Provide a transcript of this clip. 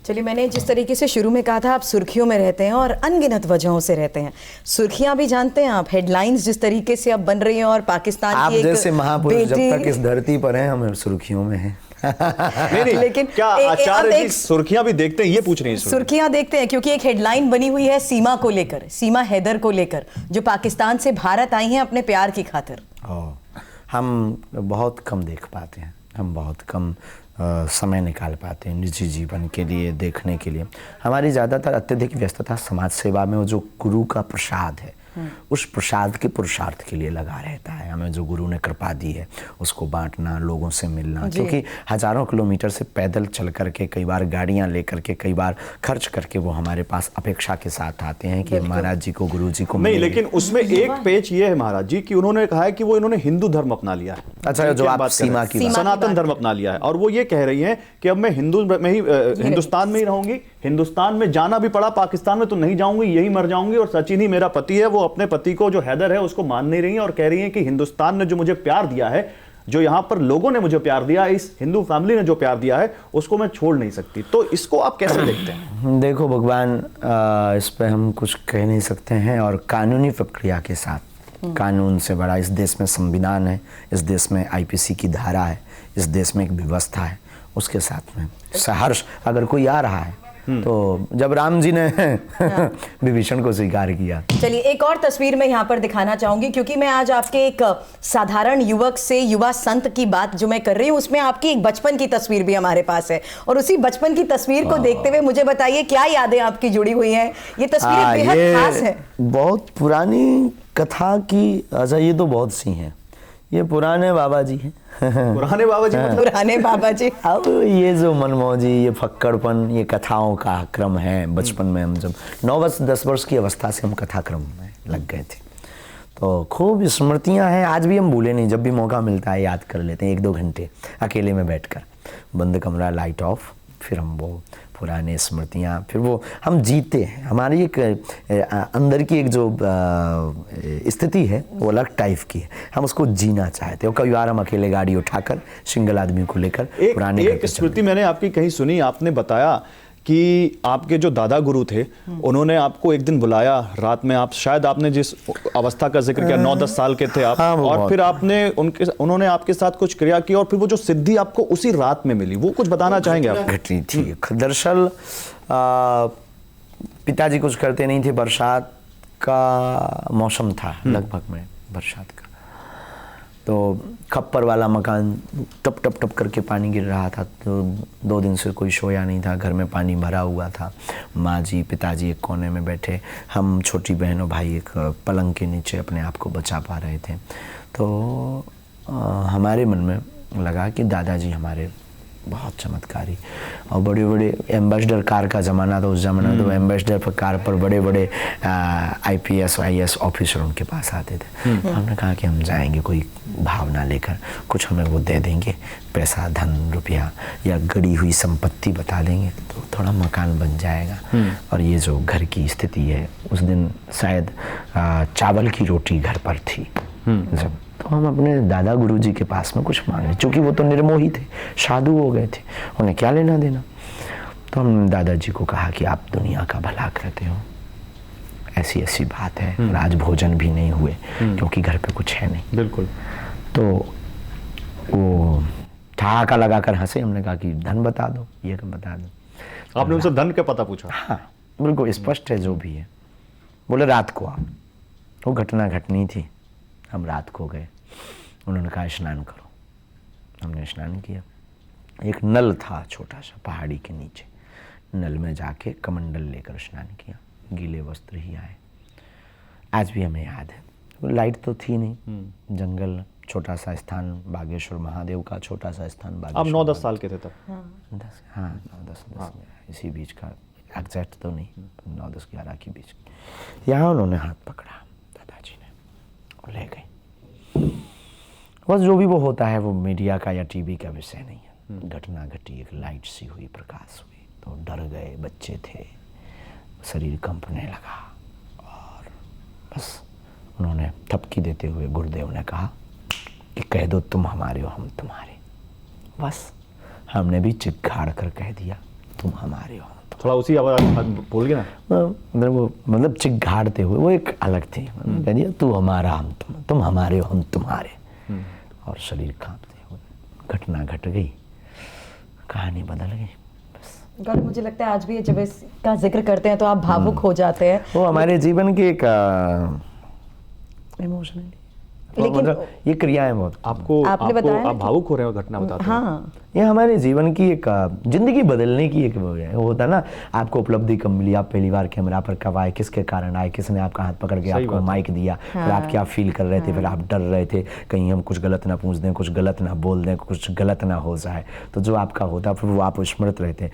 चलिए, मैंने जिस तरीके से शुरू में कहा था, आप सुर्खियों में रहते हैं और अनगिनत वजहों से रहते हैं। सुर्खियां भी जानते हैं आप, हेडलाइंस जिस तरीके से अब बन रही हैं, और पाकिस्तान आप की एक जैसे महापुरुष जब बेटी तक इस धरती पर हैं, हम सुर्खियों में हैं। नहीं, लेकिन क्या आचार्य जी सुर्खियां भी देखते हैं, ये पूछ रही हैं? सुर्खियां देखते हैं क्योंकि एक हेडलाइन बनी हुई है सीमा को लेकर, सीमा हैदर को लेकर, जो पाकिस्तान से भारत आई हैं अपने प्यार की खातिर। हम बहुत कम देख पाते हैं, हम बहुत कम समय निकाल पाते हैं निजी जीवन के लिए, देखने के लिए। हमारी ज़्यादातर अत्यधिक व्यस्तता समाज सेवा में वो जो गुरु का प्रसाद है, उस प्रसाद के पुरुषार्थ के लिए लगा रहता है। हमें जो गुरु ने कृपा दी है उसको बांटना, लोगों से मिलना, क्योंकि हजारों किलोमीटर से पैदल चल करके, कई बार गाड़ियां लेकर के, कई बार खर्च करके वो हमारे पास अपेक्षा के साथ आते हैं कि महाराज जी को, गुरु जी को नहीं। लेकिन उसमें एक पेच ये है महाराज जी कि उन्होंने कहा है कि वो इन्होंने हिंदू धर्म अपना लिया है। अच्छा, जो आप सीमा की सनातन धर्म अपना लिया है, और वो ये कह रही है कि अब मैं हिंदुस्तान में ही रहूंगी, हिंदुस्तान में जाना भी पड़ा, पाकिस्तान में तो नहीं जाऊंगी, यही मर जाऊंगी। और सचिन ही मेरा पति है, वो अपने पति को जो हैदर है उसको मान नहीं रही है, और कह रही है कि हिंदुस्तान ने जो मुझे प्यार दिया है, जो यहां पर लोगों ने मुझे प्यार दिया, इस हिंदू फैमिली ने जो प्यार दिया है, उसको मैं छोड़ नहीं सकती। तो इसको आप कैसे देखते हैं? देखो भगवान, इस पे हम कुछ कह नहीं सकते हैं, और कानूनी प्रक्रिया के साथ, कानून से बड़ा इस देश में संविधान है, इस देश में आईपीसी की धारा है, इस देश में एक व्यवस्था है, उसके साथ में सहर्ष अगर कोई आ रहा है तो जब राम जी ने विभीषण को स्वीकार किया। चलिए, एक और तस्वीर मैं यहाँ पर दिखाना चाहूंगी, क्योंकि मैं आज आपके एक साधारण युवक से युवा संत की बात जो मैं कर रही हूँ, उसमें आपकी एक बचपन की तस्वीर भी हमारे पास है, और उसी बचपन की तस्वीर को देखते हुए मुझे बताइए क्या यादें आपकी जुड़ी हुई हैं। ये तस्वीर बेहद खास है। बहुत पुरानी कथा की, अच्छा ये तो बहुत सी हैं, ये पुराने बाबा जी हैं। पुराने बाबा जी मतलब? पुराने बाबा जी। अब ये जो मनमौजी, ये फक्कड़पन, ये कथाओं का क्रम है। बचपन में हम जब 9-10 वर्ष की अवस्था से हम कथा क्रम में लग गए थे, तो खूब स्मृतियां हैं, आज भी हम भूले नहीं। जब भी मौका मिलता है याद कर लेते हैं, 1-2 घंटे अकेले में बैठकर, बंद कमरा, लाइट ऑफ, फिर हम वो पुराने स्मृतियाँ, फिर वो हम जीते हैं। हमारी एक अंदर की एक जो स्थिति है वो अलग टाइप की है, हम उसको जीना चाहते हैं। कई बार हम अकेले गाड़ी उठाकर, सिंगल आदमी को लेकर पुराने एक स्मृति मैंने आपकी कहीं सुनी, आपने बताया कि आपके जो दादा गुरु थे, उन्होंने आपको एक दिन बुलाया रात में, आप शायद आपने जिस अवस्था का जिक्र किया, 9-10 साल के थे आप, और फिर आपने उन्होंने आपके साथ कुछ क्रिया की, और फिर वो जो सिद्धि आपको उसी रात में मिली, वो कुछ बताना चाहेंगे आप? घटनी थी। दरअसल पिताजी कुछ करते नहीं थे, बरसात का मौसम था लगभग में, बरसात का, तो खप्पर वाला मकान, टप टप टप करके पानी गिर रहा था, तो 2 दिन से कोई सोया नहीं था, घर में पानी भरा हुआ था। माँ जी, पिताजी एक कोने में बैठे, हम छोटी बहन और भाई एक पलंग के नीचे अपने आप को बचा पा रहे थे। तो हमारे मन में लगा कि दादाजी हमारे बहुत चमत्कारी, और बड़े बड़े एम्बेसडर कार का ज़माना था उस ज़माना, तो एम्बेसडर पर कार पर बड़े बड़े IPS IAS ऑफिसर उनके पास आते थे। हमने कहा कि हम जाएंगे, कोई भावना लेकर, कुछ हमें वो दे देंगे, पैसा, धन, रुपया या गड़ी हुई संपत्ति बता देंगे, तो थोड़ा मकान बन जाएगा। और ये जो घर की स्थिति है, उस दिन शायद चावल की रोटी घर पर थी जब, तो हम अपने दादा गुरुजी के पास में कुछ मांगे, क्योंकि वो तो निर्मोही थे, साधु हो गए थे, उन्हें क्या लेना देना। तो हम दादाजी को कहा कि आप दुनिया का भला करते हो, ऐसी ऐसी बात है, आज भोजन भी नहीं हुए क्योंकि घर पे कुछ है नहीं। बिल्कुल। तो वो ठहाका लगाकर हंसे। हमने कहा कि धन बता दो, ये कब बता दो। आपने उनसे धन का पता पूछा? हाँ, बिल्कुल स्पष्ट है जो भी है। बोले रात को आओ। वो घटना घटनी थी, हम रात को गए। उन्होंने कहा स्नान करो, हमने स्नान किया। एक नल था छोटा सा पहाड़ी के नीचे, नल में जाके कमंडल लेकर स्नान किया, गीले वस्त्र ही आए। आज भी हमें याद है, लाइट तो थी नहीं, जंगल, छोटा सा स्थान, बागेश्वर महादेव का छोटा सा स्थान। आप 9-10 साल के थे तब? 9-10 इसी बीच का, एग्जैक्ट तो नहीं, 9-10-11 के बीच। यहाँ उन्होंने हाथ पकड़ा दादाजी ने और ले गए। बस जो भी वो होता है वो मीडिया का या टीवी का विषय नहीं है। घटना घटी, एक लाइट सी हुई, प्रकाश हुई, तो डर गए, बच्चे थे, शरीर कंपने लगा, और बस उन्होंने थपकी देते हुए गुरुदेव ने कहा कि कह दो तुम हमारे हो, हम तुम्हारे। बस हमने भी चिक घाड़ कर कह दिया तुम हमारे हो। थोड़ा उसी आवाज बोल के ना। मतलब चिघाड़ते हुए, वो एक अलग थी। कह दिया तू हमारा हम तुम हमारे हो हम तुम्हारे। और शरीर कांपते हुए घटना घट गई, कहानी बदल गई। गौरव, मुझे लगता है आज भी जब इसका जिक्र करते हैं तो आप भावुक हो जाते हैं। वो हमारे जीवन की एक इमोशनल, लेकिन मतलब ये क्रियाएं बहुत आपने बताया आप भावुक हो रहे हो घटना बताते हैं। हाँ, ये हमारे जीवन की एक जिंदगी बदलने की एक वो है। वो होता है ना, आपको उपलब्धि कब मिली, आप पहली बार कैमरा पर कब आए, किसके कारण आए, किसने आपका हाथ पकड़ के आपको माइक दिया, फिर आप क्या फील कर रहे थे, फिर आप डर रहे थे कहीं हम कुछ गलत ना पूछ दें, कुछ गलत ना बोल दें, कुछ गलत ना हो जाए। तो जो आपका होता फिर वो आप स्मृत रहते हैं।